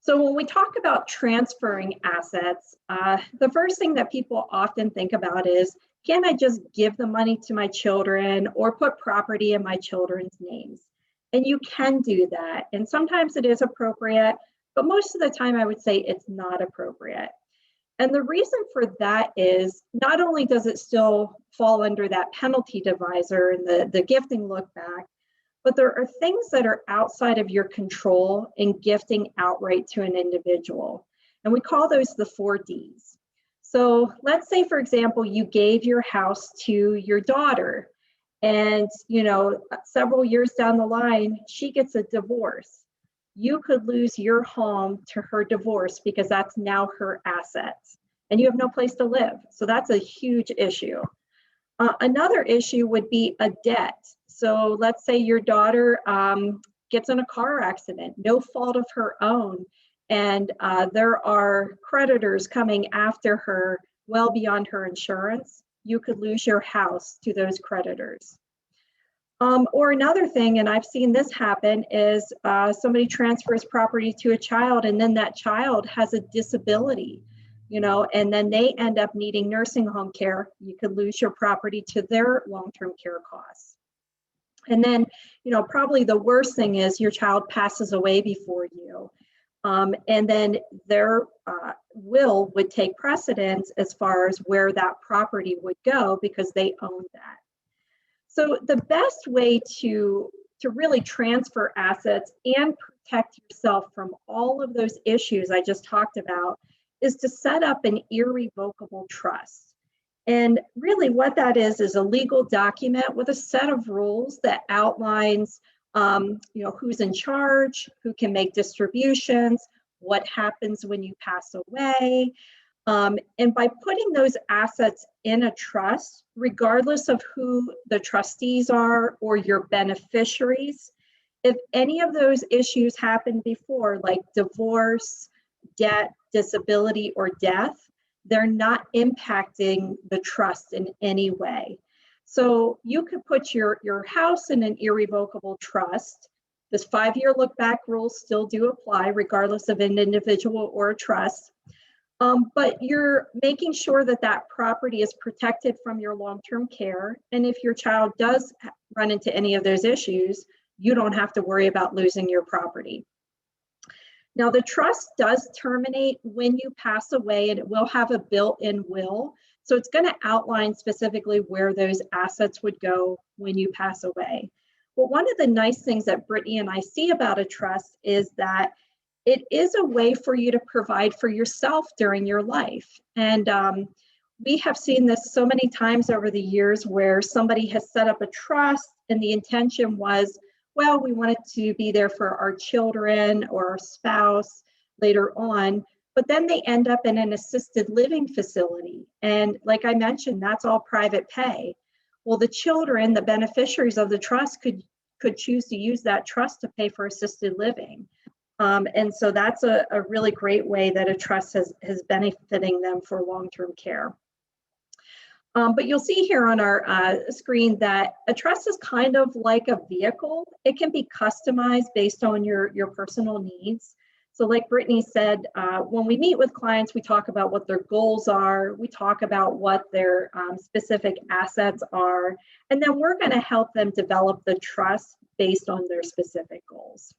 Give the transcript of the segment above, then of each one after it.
So when we talk about transferring assets, the first thing that people often think about is, can I just give the money to my children or put property in my children's names? And you can do that. And sometimes it is appropriate, but most of the time I would say it's not appropriate. And the reason for that is not only does it still fall under that penalty divisor and the gifting look back, but there are things that are outside of your control in gifting outright to an individual. And we call those the 4 Ds. So let's say, for example, you gave your house to your daughter and, several years down the line, she gets a divorce. You could lose your home to her divorce because that's now her assets and you have no place to live. So that's a huge issue. Another issue would be a debt. So let's say your daughter gets in a car accident, no fault of her own, and there are creditors coming after her well beyond her insurance. You could lose your house to those creditors. Or another thing, and I've seen this happen, is somebody transfers property to a child and then that child has a disability, and then they end up needing nursing home care. You could lose your property to their long-term care costs. And then, probably the worst thing is your child passes away before you. And then their will would take precedence as far as where that property would go because they own that. So the best way to really transfer assets and protect yourself from all of those issues I just talked about is to set up an irrevocable trust. And really what that is a legal document with a set of rules that outlines who's in charge, who can make distributions, what happens when you pass away. And by putting those assets in a trust, regardless of who the trustees are or your beneficiaries, if any of those issues happened before, like divorce, debt, disability, or death, they're not impacting the trust in any way. So you could put your house in an irrevocable trust. This 5-year look back rules still do apply regardless of an individual or a trust. But you're making sure that that property is protected from your long-term care. And if your child does run into any of those issues, you don't have to worry about losing your property. Now, the trust does terminate when you pass away, and it will have a built-in will. So it's going to outline specifically where those assets would go when you pass away. But one of the nice things that Brittany and I see about a trust is that it is a way for you to provide for yourself during your life. And we have seen this so many times over the years where somebody has set up a trust and the intention was, well, we want it to be there for our children or our spouse later on, but then they end up in an assisted living facility. And like I mentioned, that's all private pay. Well, the children, the beneficiaries of the trust could choose to use that trust to pay for assisted living. And so that's a really great way that a trust has benefiting them for long-term care. But you'll see here on our screen that a trust is kind of like a vehicle. It can be customized based on your personal needs. So like Brittany said, when we meet with clients, we talk about what their goals are. We talk about what their specific assets are. And then we're going to help them develop the trust based on their specific goals.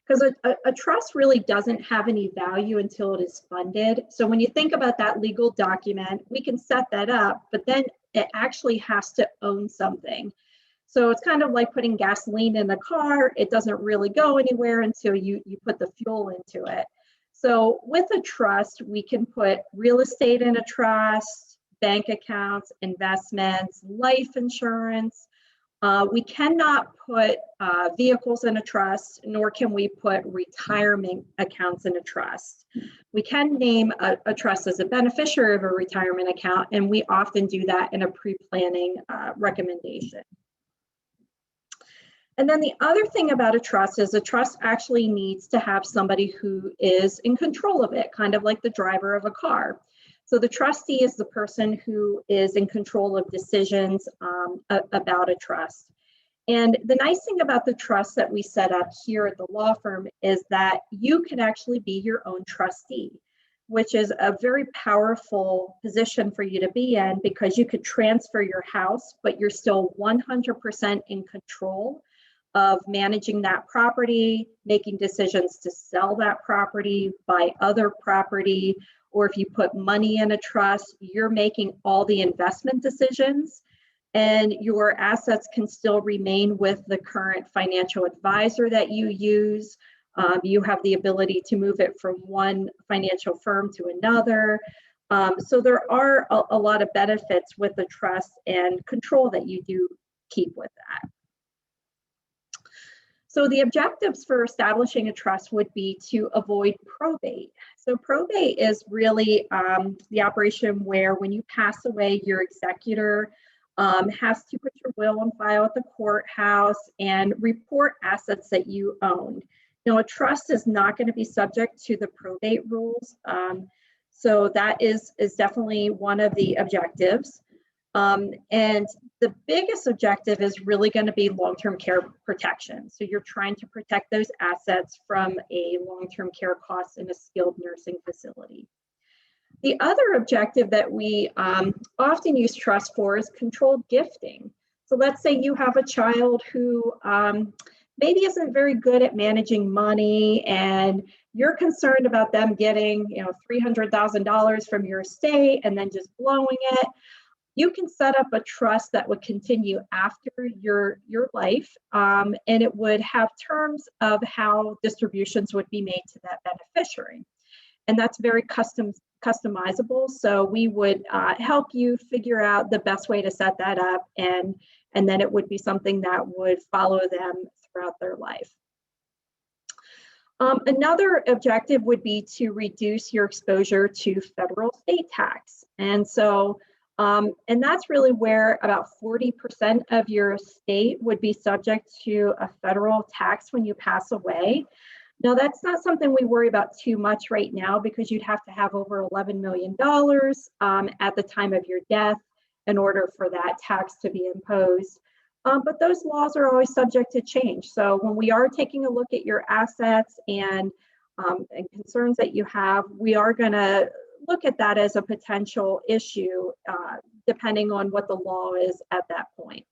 Because a trust really doesn't have any value until it is funded. So when you think about that legal document, we can set that up, but then it actually has to own something. So it's kind of like putting gasoline in a car. It doesn't really go anywhere until you put the fuel into it. So with a trust, we can put real estate in a trust, bank accounts, investments, life insurance. We cannot put vehicles in a trust, nor can we put retirement accounts in a trust. We can name a trust as a beneficiary of a retirement account, and we often do that in a pre-planning recommendation. And then the other thing about a trust is a trust actually needs to have somebody who is in control of it, kind of like the driver of a car. So the trustee is the person who is in control of decisions about a trust. And the nice thing about the trust that we set up here at the law firm is that you can actually be your own trustee, which is a very powerful position for you to be in because you could transfer your house, but you're still 100% in control of managing that property, making decisions to sell that property, buy other property, or if you put money in a trust, you're making all the investment decisions, and your assets can still remain with the current financial advisor that you use. You have the ability to move it from one financial firm to another. So there are a lot of benefits with the trust and control that you do keep with that. So the objectives for establishing a trust would be to avoid probate. So probate is really the operation where when you pass away, your executor has to put your will on file at the courthouse and report assets that you own. Now, a trust is not going to be subject to the probate rules. So that is definitely one of the objectives. And the biggest objective is really going to be long-term care protection. So you're trying to protect those assets from a long-term care cost in a skilled nursing facility. The other objective that we often use trust for is controlled gifting. So let's say you have a child who maybe isn't very good at managing money, and you're concerned about them getting, $300,000 from your estate and then just blowing it. You can set up a trust that would continue after your life, and it would have terms of how distributions would be made to that beneficiary. And that's very customizable. So we would help you figure out the best way to set that up, and then it would be something that would follow them throughout their life. Another objective would be to reduce your exposure to federal state tax. And so, and that's really where about 40% of your estate would be subject to a federal tax when you pass away. Now, that's not something we worry about too much right now because you'd have to have over $11 million at the time of your death in order for that tax to be imposed. But those laws are always subject to change. So when we are taking a look at your assets and concerns that you have, we are going to look at that as a potential issue depending on what the law is at that point.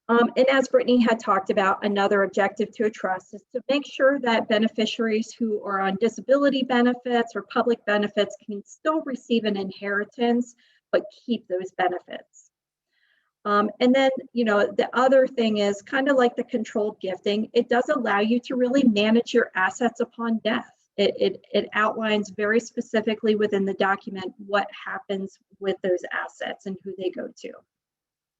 And as Brittany had talked about, another objective to a trust is to make sure that beneficiaries who are on disability benefits or public benefits can still receive an inheritance, but keep those benefits. And then, the other thing is kind of like the controlled gifting. It does allow you to really manage your assets upon death. It outlines very specifically within the document what happens with those assets and who they go to.